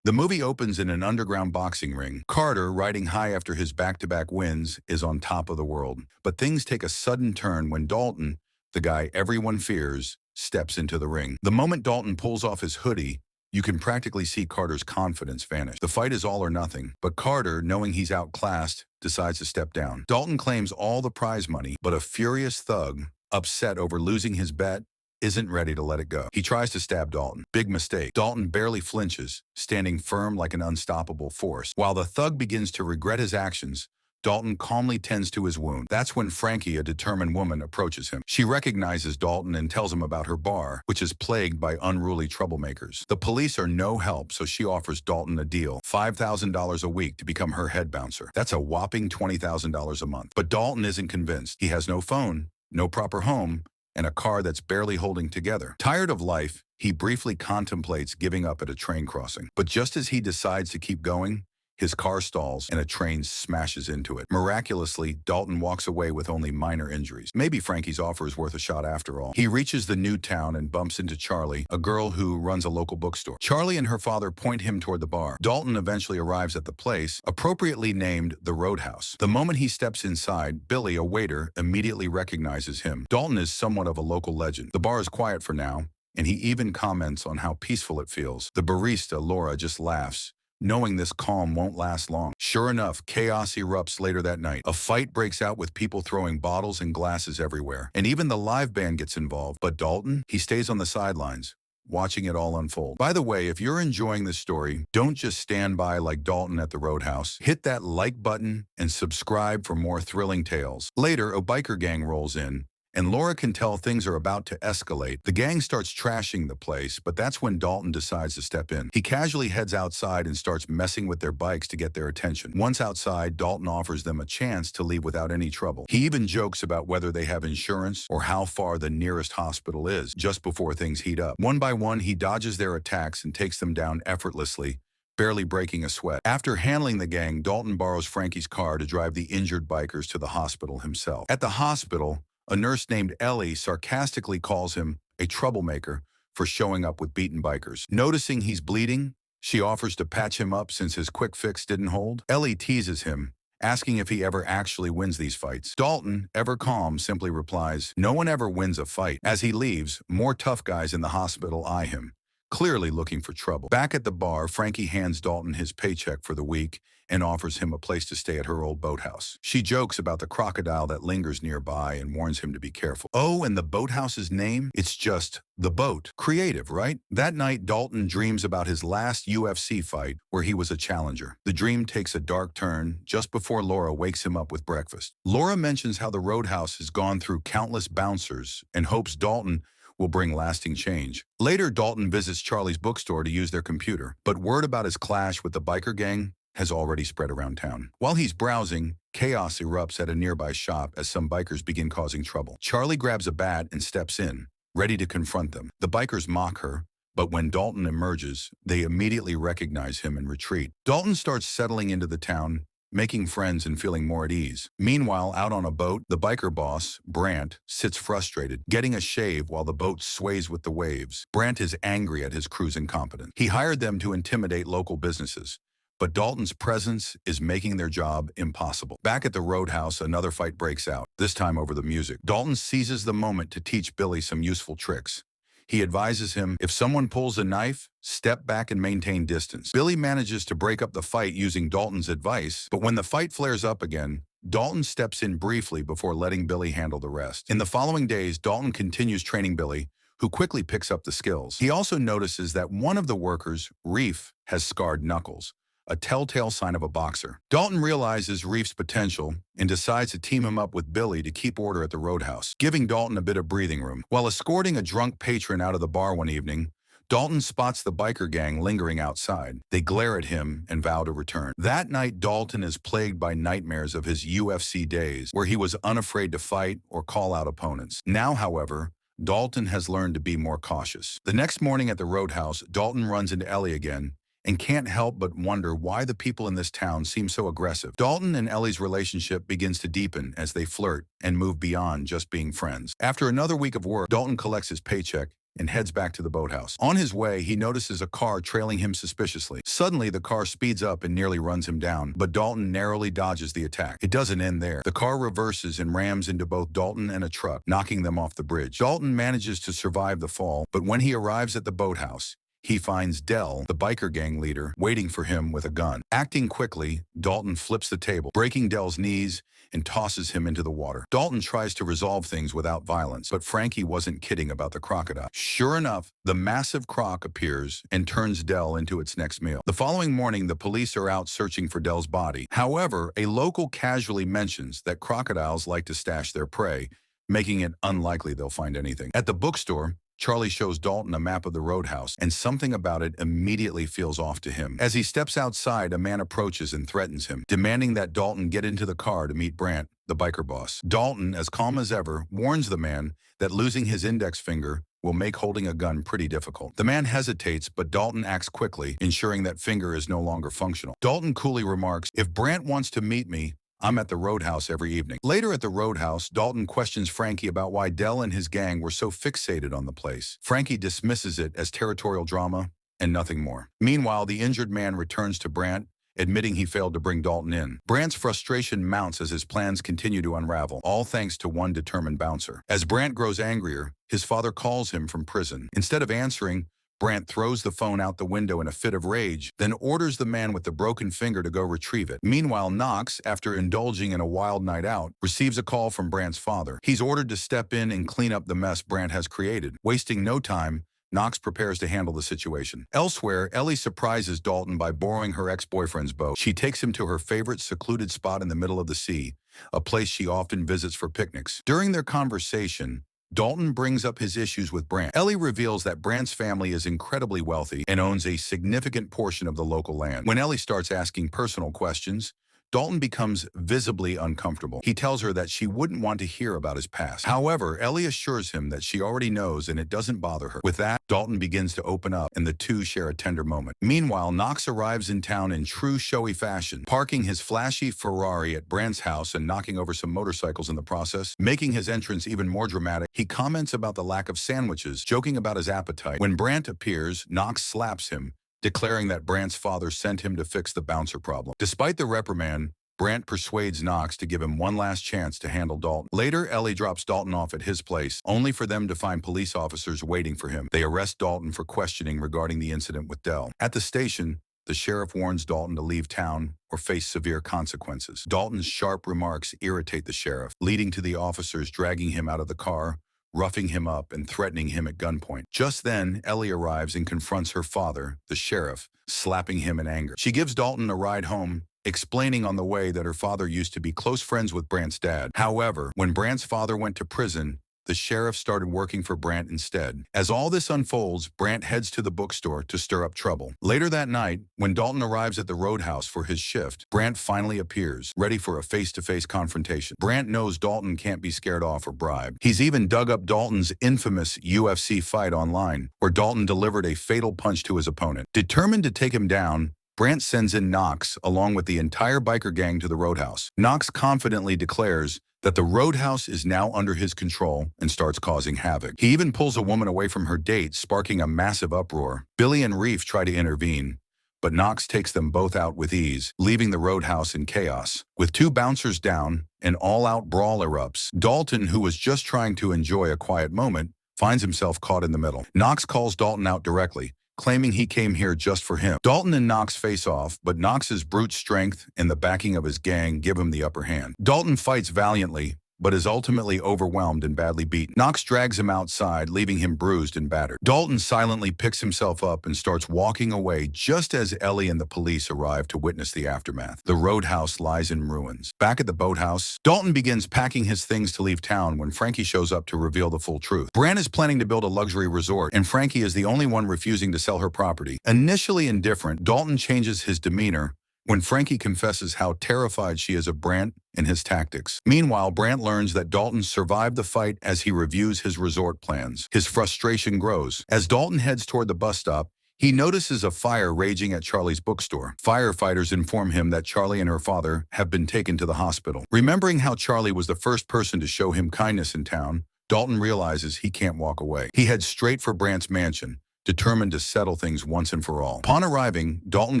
The movie opens in an underground boxing ring. Carter, riding high after his back-to-back wins, is on top of the world. But things take a sudden turn when Dalton, the guy everyone fears, steps into the ring. The moment Dalton pulls off his hoodie, you can practically see Carter's confidence vanish. The fight is all or nothing, but Carter, knowing he's outclassed, decides to step down. Dalton claims all the prize money, but a furious thug, upset over losing his bet, isn't ready to let it go. He tries to stab Dalton. Big mistake. Dalton barely flinches, standing firm like an unstoppable force. While the thug begins to regret his actions, Dalton calmly tends to his wound. That's when Frankie, a determined woman, approaches him. She recognizes Dalton and tells him about her bar, which is plagued by unruly troublemakers. The police are no help, so she offers Dalton a deal, $5,000 a week to become her head bouncer. That's a whopping $20,000 a month. But Dalton isn't convinced. He has no phone, no proper home, and a car that's barely holding together. Tired of life, he briefly contemplates giving up at a train crossing. But just as he decides to keep going, his car stalls and a train smashes into it. Miraculously, Dalton walks away with only minor injuries. Maybe Frankie's offer is worth a shot after all. He reaches the new town and bumps into Charlie, a girl who runs a local bookstore. Charlie and her father point him toward the bar. Dalton eventually arrives at the place, appropriately named the Roadhouse. The moment he steps inside, Billy, a waiter, immediately recognizes him. Dalton is somewhat of a local legend. The bar is quiet for now, and he even comments on how peaceful it feels. The barista, Laura, just laughs, knowing this calm won't last long. Sure enough, chaos erupts later that night. A fight breaks out with people throwing bottles and glasses everywhere. And even the live band gets involved. But Dalton, he stays on the sidelines, watching it all unfold. By the way, if you're enjoying this story, don't just stand by like Dalton at the Roadhouse. Hit that like button and subscribe for more thrilling tales. Later, a biker gang rolls in, and Laura can tell things are about to escalate. The gang starts trashing the place, but that's when Dalton decides to step in. He casually heads outside and starts messing with their bikes to get their attention. Once outside, Dalton offers them a chance to leave without any trouble. He even jokes about whether they have insurance or how far the nearest hospital is, just before things heat up. One by one, he dodges their attacks and takes them down effortlessly, barely breaking a sweat. After handling the gang, Dalton borrows Frankie's car to drive the injured bikers to the hospital himself. At the hospital, a nurse named Ellie sarcastically calls him a troublemaker for showing up with beaten bikers. Noticing he's bleeding, she offers to patch him up since his quick fix didn't hold. Ellie teases him, asking if he ever actually wins these fights. Dalton, ever calm, simply replies, "No one ever wins a fight." As he leaves, more tough guys in the hospital eye him, clearly looking for trouble. Back at the bar, Frankie hands Dalton his paycheck for the week and offers him a place to stay at her old boathouse. She jokes about the crocodile that lingers nearby and warns him to be careful. Oh, and the boathouse's name? It's just The Boat. Creative, right? That night, Dalton dreams about his last UFC fight where he was a challenger. The dream takes a dark turn just before Laura wakes him up with breakfast. Laura mentions how the Roadhouse has gone through countless bouncers and hopes Dalton will bring lasting change. Later, Dalton visits Charlie's bookstore to use their computer, but word about his clash with the biker gang has already spread around town. While he's browsing, chaos erupts at a nearby shop as some bikers begin causing trouble. Charlie grabs a bat and steps in, ready to confront them. The bikers mock her, but when Dalton emerges, they immediately recognize him and retreat. Dalton starts settling into the town, making friends and feeling more at ease. Meanwhile, out on a boat, the biker boss, Brant, sits frustrated, getting a shave while the boat sways with the waves. Brant is angry at his crew's incompetence. He hired them to intimidate local businesses, but Dalton's presence is making their job impossible. Back at the Roadhouse, another fight breaks out, this time over the music. Dalton seizes the moment to teach Billy some useful tricks. He advises him, if someone pulls a knife, step back and maintain distance. Billy manages to break up the fight using Dalton's advice, but when the fight flares up again, Dalton steps in briefly before letting Billy handle the rest. In the following days, Dalton continues training Billy, who quickly picks up the skills. He also notices that one of the workers, Reef, has scarred knuckles, a telltale sign of a boxer. Dalton realizes Reef's potential and decides to team him up with Billy to keep order at the Roadhouse, giving Dalton a bit of breathing room. While escorting a drunk patron out of the bar one evening, Dalton spots the biker gang lingering outside. They glare at him and vow to return. That night, Dalton is plagued by nightmares of his UFC days, where he was unafraid to fight or call out opponents. Now, however, Dalton has learned to be more cautious. The next morning at the Roadhouse, Dalton runs into Ellie again and can't help but wonder why the people in this town seem so aggressive. Dalton and Ellie's relationship begins to deepen as they flirt and move beyond just being friends. After another week of work, Dalton collects his paycheck and heads back to the boathouse. On his way, he notices a car trailing him suspiciously. Suddenly, the car speeds up and nearly runs him down, but Dalton narrowly dodges the attack. It doesn't end there. The car reverses and rams into both Dalton and a truck, knocking them off the bridge. Dalton manages to survive the fall, but when he arrives at the boathouse, he finds Dell, the biker gang leader, waiting for him with a gun. Acting quickly, Dalton flips the table, breaking Dell's knees and tosses him into the water. Dalton tries to resolve things without violence, but Frankie wasn't kidding about the crocodile. Sure enough, the massive croc appears and turns Dell into its next meal. The following morning, the police are out searching for Dell's body. However, a local casually mentions that crocodiles like to stash their prey, making it unlikely they'll find anything. At the bookstore, Charlie shows Dalton a map of the roadhouse, and something about it immediately feels off to him. As he steps outside, a man approaches and threatens him, demanding that Dalton get into the car to meet Brant, the biker boss. Dalton, as calm as ever, warns the man that losing his index finger will make holding a gun pretty difficult. The man hesitates, but Dalton acts quickly, ensuring that finger is no longer functional. Dalton coolly remarks, "If Brant wants to meet me, I'm at the roadhouse every evening." Later at the roadhouse, Dalton questions Frankie about why Dell and his gang were so fixated on the place. Frankie dismisses it as territorial drama and nothing more. Meanwhile, the injured man returns to Brant, admitting he failed to bring Dalton in. Brant's frustration mounts as his plans continue to unravel, all thanks to one determined bouncer. As Brant grows angrier, his father calls him from prison. Instead of answering, Brant throws the phone out the window in a fit of rage, then orders the man with the broken finger to go retrieve it. Meanwhile, Knox, after indulging in a wild night out, receives a call from Brant's father. He's ordered to step in and clean up the mess Brant has created. Wasting no time, Knox prepares to handle the situation. Elsewhere, Ellie surprises Dalton by borrowing her ex-boyfriend's boat. She takes him to her favorite secluded spot in the middle of the sea, a place she often visits for picnics. During their conversation, Dalton brings up his issues with Brant. Ellie reveals that Brant's family is incredibly wealthy and owns a significant portion of the local land. When Ellie starts asking personal questions, Dalton becomes visibly uncomfortable. He tells her that she wouldn't want to hear about his past. However, Ellie assures him that she already knows and it doesn't bother her. With that, Dalton begins to open up and the two share a tender moment. Meanwhile, Knox arrives in town in true showy fashion, parking his flashy Ferrari at Brant's house and knocking over some motorcycles in the process, making his entrance even more dramatic. He comments about the lack of sandwiches, joking about his appetite. When Brant appears, Knox slaps him, declaring that Brant's father sent him to fix the bouncer problem. Despite the reprimand, Brant persuades Knox to give him one last chance to handle Dalton. Later, Ellie drops Dalton off at his place, only for them to find police officers waiting for him. They arrest Dalton for questioning regarding the incident with Dell. At the station, the sheriff warns Dalton to leave town or face severe consequences. Dalton's sharp remarks irritate the sheriff, leading to the officers dragging him out of the car, roughing him up and threatening him at gunpoint. Just then, Ellie arrives and confronts her father, the sheriff, slapping him in anger. She gives Dalton a ride home, explaining on the way that her father used to be close friends with Brant's dad. However, when Brant's father went to prison, the sheriff started working for Brant instead. As all this unfolds, Brant heads to the bookstore to stir up trouble. Later that night, when Dalton arrives at the roadhouse for his shift, Brant finally appears, ready for a face-to-face confrontation. Brant knows Dalton can't be scared off or bribed. He's even dug up Dalton's infamous UFC fight online, where Dalton delivered a fatal punch to his opponent. Determined to take him down, Brant sends in Knox along with the entire biker gang to the roadhouse. Knox confidently declares that the roadhouse is now under his control and starts causing havoc. He even pulls a woman away from her date, sparking a massive uproar. Billy and Reef try to intervene, but Knox takes them both out with ease, leaving the roadhouse in chaos. With two bouncers down, an all-out brawl erupts. Dalton, who was just trying to enjoy a quiet moment, finds himself caught in the middle. Knox calls Dalton out directly, claiming he came here just for him. Dalton and Knox face off, but Knox's brute strength and the backing of his gang give him the upper hand. Dalton fights valiantly, but is ultimately overwhelmed and badly beaten. Knox drags him outside, leaving him bruised and battered. Dalton silently picks himself up and starts walking away just as Ellie and the police arrive to witness the aftermath. The roadhouse lies in ruins. Back at the boathouse, Dalton begins packing his things to leave town when Frankie shows up to reveal the full truth. Brant is planning to build a luxury resort, and Frankie is the only one refusing to sell her property. Initially indifferent, Dalton changes his demeanor when Frankie confesses how terrified she is of Brant and his tactics. Meanwhile, Brant learns that Dalton survived the fight as he reviews his resort plans. His frustration grows. As Dalton heads toward the bus stop, he notices a fire raging at Charlie's bookstore. Firefighters inform him that Charlie and her father have been taken to the hospital. Remembering how Charlie was the first person to show him kindness in town, Dalton realizes he can't walk away. He heads straight for Brant's mansion, determined to settle things once and for all. Upon arriving, Dalton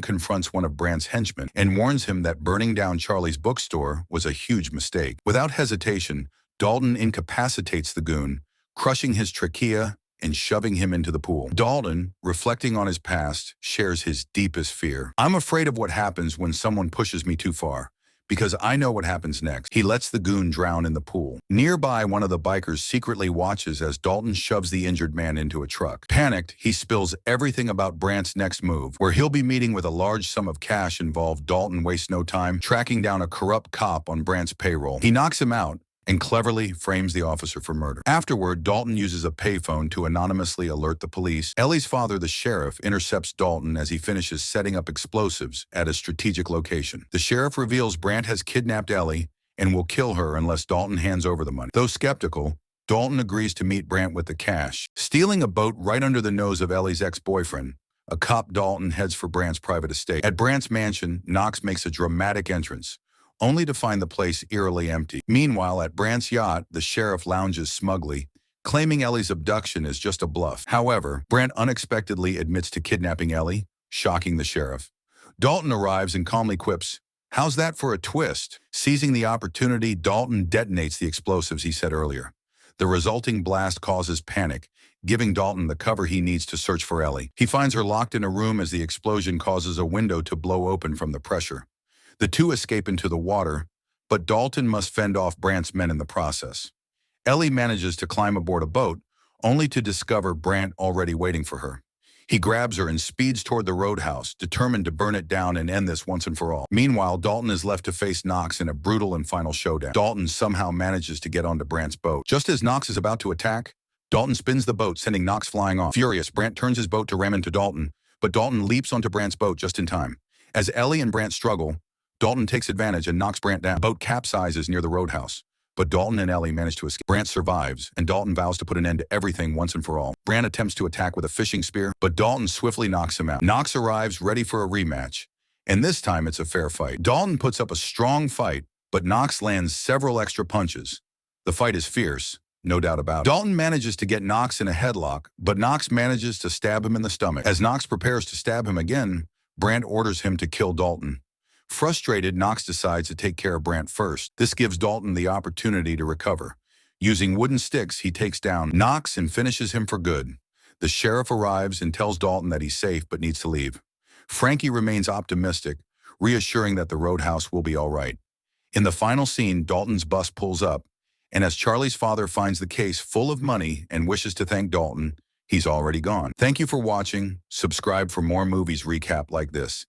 confronts one of Brant's henchmen and warns him that burning down Charlie's bookstore was a huge mistake. Without hesitation, Dalton incapacitates the goon, crushing his trachea and shoving him into the pool. Dalton, reflecting on his past, shares his deepest fear. "I'm afraid of what happens when someone pushes me too far, because I know what happens next." He lets the goon drown in the pool. Nearby, one of the bikers secretly watches as Dalton shoves the injured man into a truck. Panicked, he spills everything about Brant's next move, where he'll be meeting with a large sum of cash involved. Dalton wastes no time tracking down a corrupt cop on Brant's payroll. He knocks him out and cleverly frames the officer for murder. Afterward, Dalton uses a payphone to anonymously alert the police. Ellie's father, the sheriff, intercepts Dalton as he finishes setting up explosives at a strategic location. The sheriff reveals Brant has kidnapped Ellie and will kill her unless Dalton hands over the money. Though skeptical, Dalton agrees to meet Brant with the cash. Stealing a boat right under the nose of Ellie's ex-boyfriend, a cop, Dalton heads for Brant's private estate. At Brant's mansion, Knox makes a dramatic entrance, only to find the place eerily empty. Meanwhile, at Brant's yacht, the sheriff lounges smugly, claiming Ellie's abduction is just a bluff. However, Brant unexpectedly admits to kidnapping Ellie, shocking the sheriff. Dalton arrives and calmly quips, "How's that for a twist?" Seizing the opportunity, Dalton detonates the explosives he said earlier. The resulting blast causes panic, giving Dalton the cover he needs to search for Ellie. He finds her locked in a room as the explosion causes a window to blow open from the pressure. The two escape into the water, but Dalton must fend off Brant's men in the process. Ellie manages to climb aboard a boat, only to discover Brant already waiting for her. He grabs her and speeds toward the roadhouse, determined to burn it down and end this once and for all. Meanwhile, Dalton is left to face Knox in a brutal and final showdown. Dalton somehow manages to get onto Brant's boat. Just as Knox is about to attack, Dalton spins the boat, sending Knox flying off. Furious, Brant turns his boat to ram into Dalton, but Dalton leaps onto Brant's boat just in time. As Ellie and Brant struggle, Dalton takes advantage and knocks Brant down. The boat capsizes near the roadhouse, but Dalton and Ellie manage to escape. Brant survives, and Dalton vows to put an end to everything once and for all. Brant attempts to attack with a fishing spear, but Dalton swiftly knocks him out. Knox arrives ready for a rematch, and this time it's a fair fight. Dalton puts up a strong fight, but Knox lands several extra punches. The fight is fierce, no doubt about it. Dalton manages to get Knox in a headlock, but Knox manages to stab him in the stomach. As Knox prepares to stab him again, Brant orders him to kill Dalton. Frustrated, Knox decides to take care of Brant first. This gives Dalton the opportunity to recover. Using wooden sticks, he takes down Knox and finishes him for good. The sheriff arrives and tells Dalton that he's safe but needs to leave. Frankie remains optimistic, reassuring that the roadhouse will be all right. In the final scene, Dalton's bus pulls up, and as Charlie's father finds the case full of money and wishes to thank Dalton, he's already gone. Thank you for watching. Subscribe for more movies recap like this.